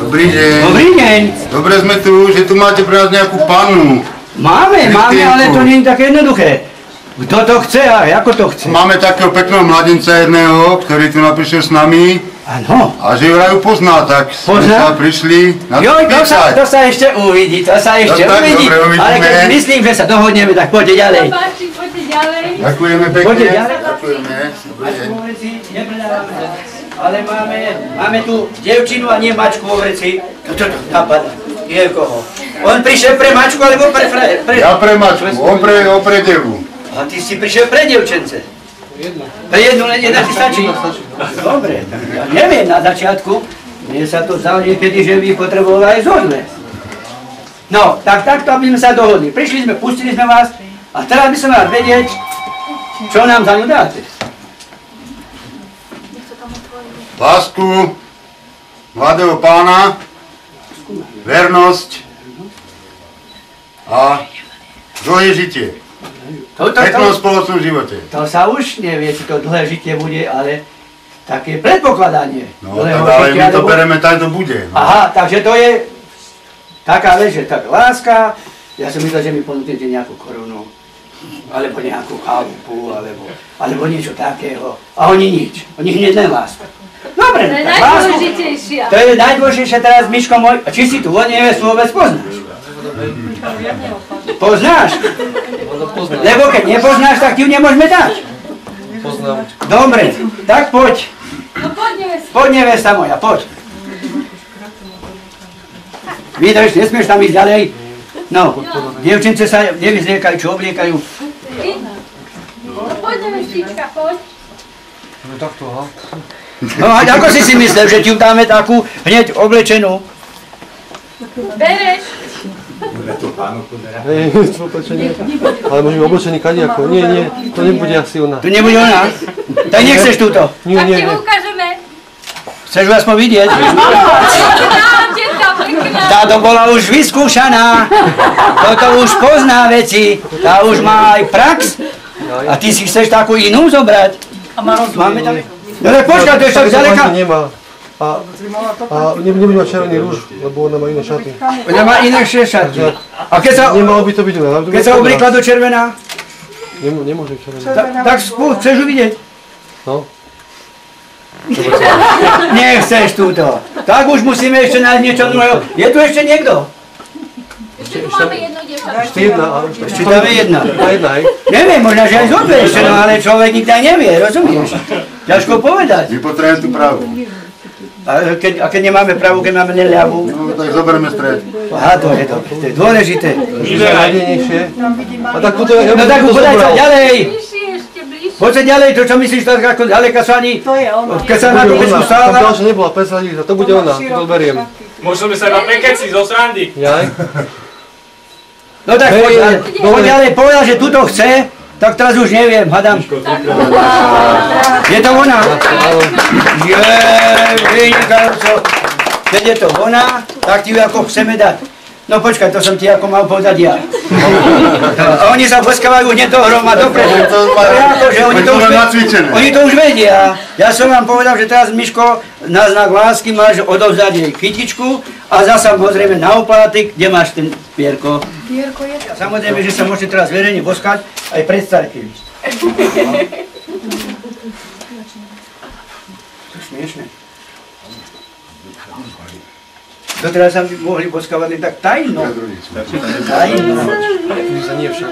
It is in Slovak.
Dobrý deň. Dobrý deň. Dobre sme tu, že tu máte pre nás nejakú pannu. Máme, ale to nie je také jednoduché. Kto to chce a ako to chce? Máme takého pekného mladenca jedného, ktorý tu napíše s nami. Áno. A že ju pozná, tak sme sa prišli na to pýtať. To sa ešte uvidí, Dobre, ale keď myslím, že sa dohodneme, tak poďte ďalej. Poďte ďalej. Ďakujeme pekne. Poďte ďalej. Ďakujeme. Ale máme tu devčinu a nie mačku vo vreci. Toto napadá. Koho? On prišiel pre mačku, alebo pre frajer? Ja pre mačku, on pre devu. A ty si prišiel pre devčence. Pre jednu, len jedna ti stačí? Dobre, tak ja neviem na začiatku. Mne sa to zdalo niekedy, že by potreboval aj zo dve. No, tak takto, aby sme sa dohodli. Prišli sme, pustili sme vás a teraz by som vás vedieť, čo nám za ňu dáte. Lásku mladého pána, vernosť a dlhé žitie. V peknom spoločnom živote. To sa už nevie, či to dlhé žitie bude, ale také predpokladanie. No tak ale my to bereme tak, to bude. No. Aha, takže to je taká vec, že tak láska, ja som myslel, že mi ponúknete nejakú korunu, alebo nejakú chalupu, alebo niečo takého. A oni nič, oni hneď len láska. Dobre, To je tak lásku, najdôležitejšia. to je najdôležitejšie teraz, Miško môj, či si tu nevestu vôbec poznáš? Poznáš? Lebo keď nepoznáš, tak ti ju nemôžeme dať. Poznám. Dobre, tak poď. No poď nevesta. Poď nevesta moja, poď. Vydrž, nesmieš tam ísť ďalej. No, dievčence sa nevyzliekajú, čo obliekajú. No poď nevestička, poď. No takto, aha. No a ako si myslel, že ti ju dáme takú hneď oblečenú? Bereš. Hej, čo oblečenie? Ale môžeme oblečený kadiako. Nie, to nebude asi ona. To nebude ona? Tak nechceš túto? Tak ti ukážeme. Chceš ju aspoň vidieť? Táto bola už vyskúšaná. Toto už pozná veci. Tá už má aj prax. A ty si chceš takú inú zobrať? Máme tam? No ale počkaj, to je však ďaleka. Nemá. A nebude mať červený rúž, lebo ona má iné šaty. Ona má iné šaty. A Nemalo by to byť ona. keď sa obliekla do červená, Nemôže červená. tak chceš ju vidieť? No. Nechceš túto. Tak už musíme ešte nájsť niečo druhého. Je tu ešte niekto? Ešte tu máme jedno dievčatko. Ešte jedna. Ešte tam je jedna. Jedna, hej. Neviem, možno, že aj zodve ešte, no ale človek nikdy aj nevie, rozumieš? Ťažko povedať. My potrebujeme tú pravú. A keď nemáme pravú, keď máme ľavú? No tak zoberieme stred. Aha, to je dobre, to je dôležité. Najdenejšie. A tak tuto ja No tak podaj sa ďalej. Bližšie, ešte bližšie. Poď sa ďalej, to čo myslíš, tak ako ďaleka sa ani... To je ona. Keď sa na tú pečku Tam stála... ďalšia nebola, presadí sa, to bude ona, to beriem. Môžeme sa iba prekeciť zo srandy. Jaj? No tak poď ďalej, povedal, že tuto chce, tak teraz už neviem, hadám. Je to ona? Vynikajúco. Keď je to ona, tak ti ju ako chceme dať. No počkaj, to som ti ako mal povedať ja. A oni sa poskávajú hneď dohroma dopredu. Oni to už vedia. Ja som vám povedal, že teraz Miško na znak lásky máš odovzdať jej kytičku a zasa samozrejme na úplátek, kde máš ten pierko. Pierko je to. Samozrejme, že sa môžete teraz verejne boskať aj pred starkými. To je smiešné. Doteraz sa mohli boskávať len tak tajno. Tajno. Sa nie však.